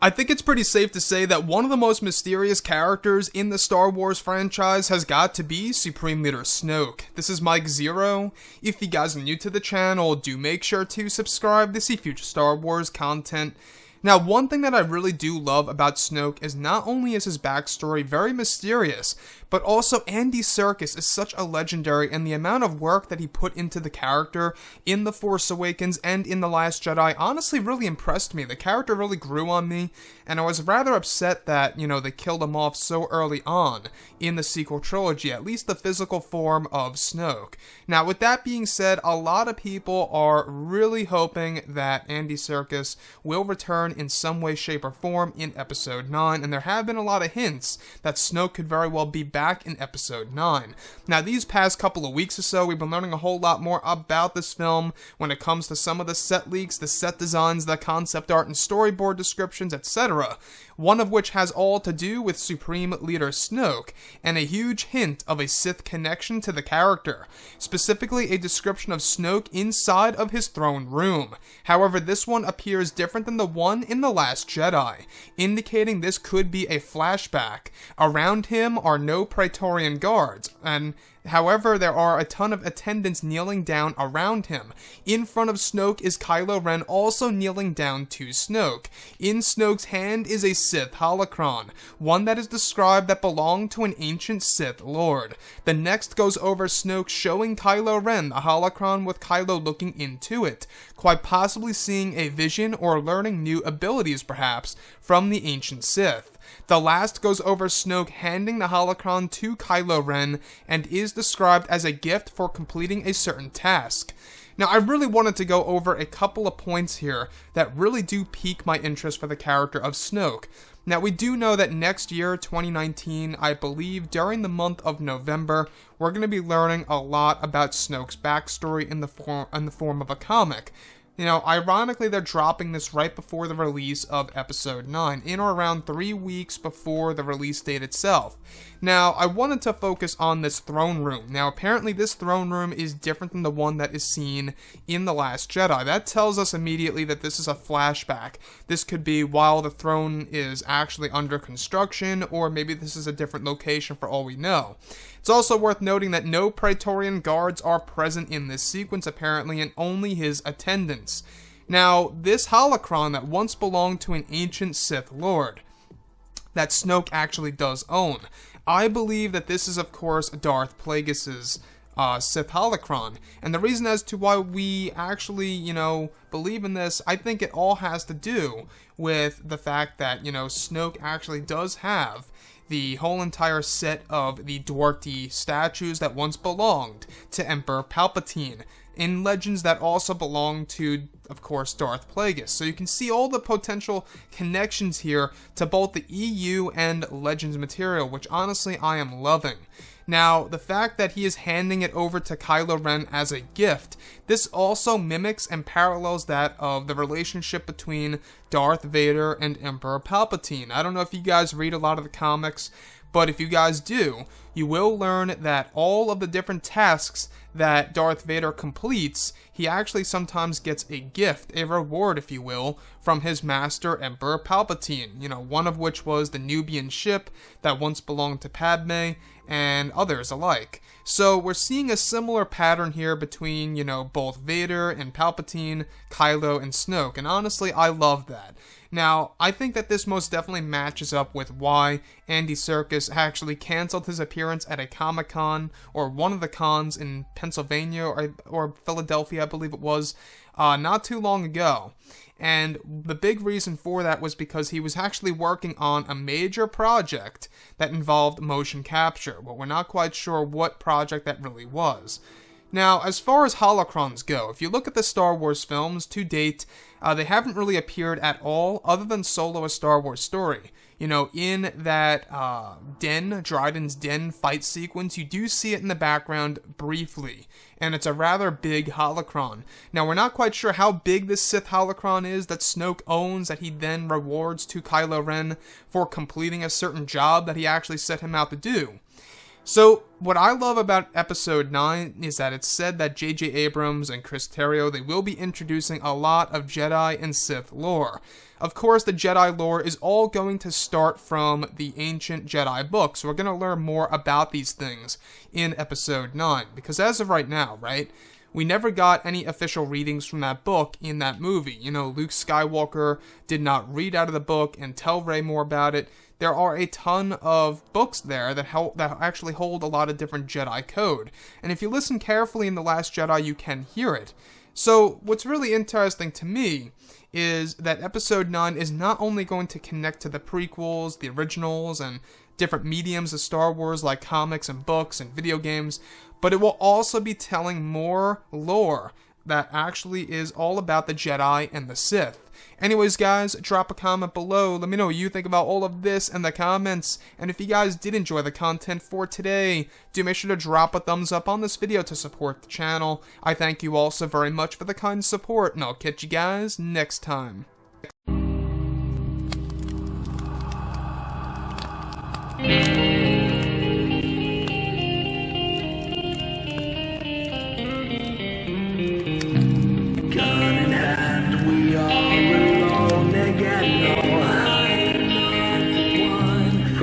I think it's pretty safe to say that one of the most mysterious characters in the Star Wars franchise has got to be Supreme Leader Snoke. This is Mike Zero. If you guys are new to the channel, do make sure to subscribe to see future Star Wars content. Now, one thing that I really do love about Snoke is not only is his backstory very mysterious, but also Andy Serkis is such a legendary, and the amount of work that he put into the character in The Force Awakens and in The Last Jedi honestly really impressed me. The character really grew on me, and I was rather upset that, they killed him off so early on in the sequel trilogy, at least the physical form of Snoke. Now, with that being said, a lot of people are really hoping that Andy Serkis will return in some way, shape, or form in Episode 9, and there have been a lot of hints that Snoke could very well be back in Episode 9. Now, these past couple of weeks or so, we've been learning a whole lot more about this film when it comes to some of the set leaks, the set designs, the concept art, and storyboard descriptions, etc., one of which has all to do with Supreme Leader Snoke, and a huge hint of a Sith connection to the character, specifically a description of Snoke inside of his throne room. However, this one appears different than the one in The Last Jedi, indicating this could be a flashback. Around him are no Praetorian guards, and however, there are a ton of attendants kneeling down around him. In front of Snoke is Kylo Ren, also kneeling down to Snoke. In Snoke's hand is a Sith holocron, one that is described that belonged to an ancient Sith Lord. The next goes over Snoke, showing Kylo Ren the holocron with Kylo looking into it, quite possibly seeing a vision or learning new abilities perhaps from the ancient Sith. The last goes over Snoke handing the holocron to Kylo Ren and is described as a gift for completing a certain task. Now, I really wanted to go over a couple of points here that really do pique my interest for the character of Snoke. Now, we do know that next year, 2019, I believe during the month of November, we're going to be learning a lot about Snoke's backstory in the form of a comic. Ironically, they're dropping this right before the release of Episode 9, in or around 3 weeks before the release date itself. Now, I wanted to focus on this throne room. Now, apparently this throne room is different than the one that is seen in The Last Jedi. That tells us immediately that this is a flashback. This could be while the throne is actually under construction, or maybe this is a different location for all we know. It's also worth noting that no Praetorian guards are present in this sequence, apparently, and only his attendants. Now, this holocron that once belonged to an ancient Sith Lord, that Snoke actually does own. I believe that this is, of course, Darth Plagueis' Sith holocron. And the reason as to why we actually, believe in this, I think it all has to do with the fact that, Snoke actually does have the whole entire set of the Dwarty statues that once belonged to Emperor Palpatine, in legends that also belong to, of course, Darth Plagueis. So you can see all the potential connections here to both the EU and Legends material, which honestly I am loving. Now, the fact that he is handing it over to Kylo Ren as a gift, this also mimics and parallels that of the relationship between Darth Vader and Emperor Palpatine. I don't know if you guys read a lot of the comics, but if you guys do, you will learn that all of the different tasks that Darth Vader completes, he actually sometimes gets a gift, a reward if you will, from his master Emperor Palpatine, one of which was the Nubian ship that once belonged to Padme, and others alike. So we're seeing a similar pattern here between, both Vader and Palpatine, Kylo and Snoke, and honestly, I love that. Now, I think that this most definitely matches up with why Andy Serkis actually canceled his appearance at a Comic-Con, or one of the cons in Pennsylvania or Philadelphia, I believe it was, not too long ago. And the big reason for that was because he was actually working on a major project that involved motion capture, but we're not quite sure what project that really was. Now, as far as holocrons go, if you look at the Star Wars films to date, they haven't really appeared at all, other than Solo: A Star Wars Story. In that Dryden's Den fight sequence, you do see it in the background briefly, and it's a rather big holocron. Now, we're not quite sure how big this Sith holocron is that Snoke owns, that he then rewards to Kylo Ren for completing a certain job that he actually set him out to do. So, what I love about Episode 9 is that it's said that J.J. Abrams and Chris Terrio, they will be introducing a lot of Jedi and Sith lore. Of course, the Jedi lore is all going to start from the ancient Jedi books, so we're going to learn more about these things in Episode 9, because as of right now, right, we never got any official readings from that book in that movie. You know, Luke Skywalker did not read out of the book and tell Rey more about it. There are a ton of books there that actually hold a lot of different Jedi code. And if you listen carefully in The Last Jedi, you can hear it. So, what's really interesting to me is that Episode 9 is not only going to connect to the prequels, the originals, and different mediums of Star Wars like comics and books and video games, but it will also be telling more lore that actually is all about the Jedi and the Sith. Anyways, guys, drop a comment below. Let me know what you think about all of this in the comments. And if you guys did enjoy the content for today, do make sure to drop a thumbs up on this video to support the channel. I thank you all so very much for the kind support, and I'll catch you guys next time.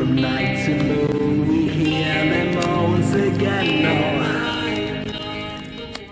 From night to moon, we hear them moans again.